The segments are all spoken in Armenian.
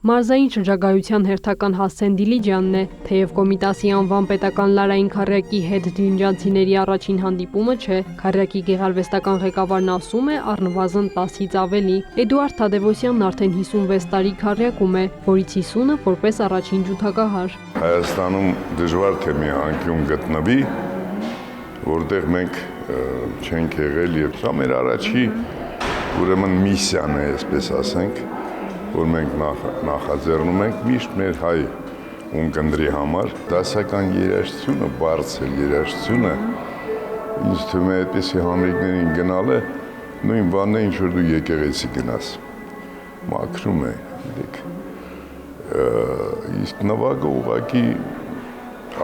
Մարզային շրջագայության հերթական հասցեն Դիլիջանն է, թեև Կոմիտասի անվան պետական Լարային Քարյակի հետ դիլիջանցիների առաջին հանդիպումը չէ, Քարյակի գեղարվեստական ղեկավարն ասում է առնվազն 10-ից ավելի։ Էդուարդ Թադևոսյանն արդեն 56 տարի Քարյակում է, որից 50-ը որպես առաջին ջութակահար։ Հայաստանում դժվար թե մի անկյուն գտնվի, որտեղ մենք չենք եղել, եւ սա մեր առաջի ուրեմն միսիան է, այսպես ասենք, որ մենք նախաձեռնում ենք միշտ մեր հայ ունկնդրի համար դասական երաժշտությունը, բարձր երաժշտությունը, ինձ թվում է այդպիսի համերգներին գնալը նույն բանն է, ինչ որ դու եկեղեցի գնաս, մաքրում է, իսկ նվագը ուղղակի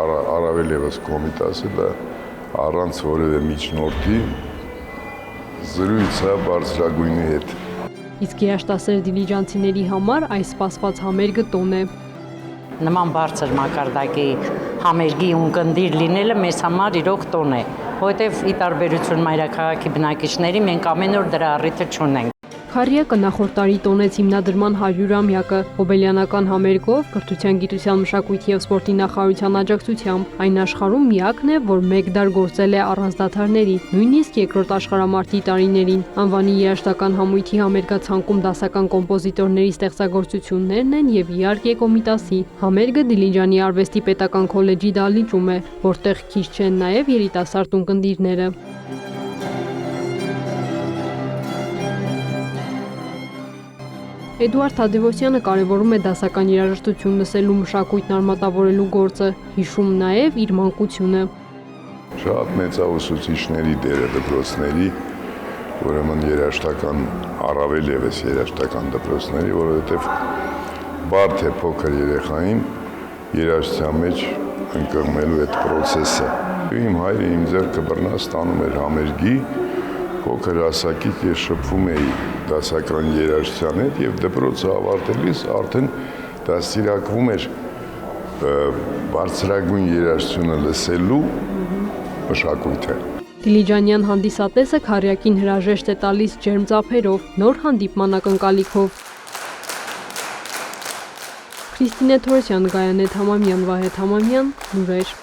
առավել ևս Կոմիտասը դա առանց որևէ միջնորդի զրույց է բարձրագույնի հետ։ Իսկ երաժշտասեր դիլիջանցիների համար այս սպասված համերգը տոն է։ Նման բարձր մակարդակի համերգի ունկնդիր լինելը մեզ համար իրոք տոն է, որովհետև ի տարբերություն մայրաքաղաքի բնակիչների մենք ամեն օր դրա առիթը չունենք։ Քարյակը նախորդ տարի տոնեց հիմնադրման 100-ամյակը հոբելյանական համերգով կրթության, գիտության, մշակույթի և սպորտի նախարարության աջակցությամբ այն աշխարհում միակն է, որ մեկ դար գործել է առանց դադարների, նույնիսկ երկրորդ աշխարհամարտի տարիներին։ Անվանի երաժշտական համույթի համերգացանկում դասական կոմպոզիտորների ստեղծագործություններն են և իհարկե Կոմիտասի։ Համերգը Դիլիջանի արվեստի պետական քոլեջի դահլիճում է, որտեղ քիչ չեն նաև երիտասարդ ունկնդիրները։ Էդուարդ Թադևոսյանը կարևորում է դասական երաժշտություն լսելու մշակույթն արմատավորելու գործը, հիշում նաև իր մանկությունը։ Շատ մեծ է ուսուցիչների դերը դպրոցների, ուրեմն երաժշտական, առավել ևս երաժշտական դպրոցների, որովհետև բարդ է փոքր երեխային երաժշտության մեջ ընկղմելու այդ պրոցեսը։ Իմ հայրը իմ ձեռքը բռնած ստանում էր համերգի, փոքր հասակից ես շփվում էի դասական երաժշտության հետ եւ դպրոցը ավարտելիս արդեն դաստիարակվում էր բարձրագույն երաժշտությունը լսելու մշակույթը։ Դիլիջանյան հանդիսատեսը Քարյակին հրաժեշտ է տալիս ջերմ ծափերով, նոր հանդիպման ակնկալիքով։ Քրիստինե Թորոսյան, Գայանե Թամամյան, Վահե Թամամյան, լուրեր։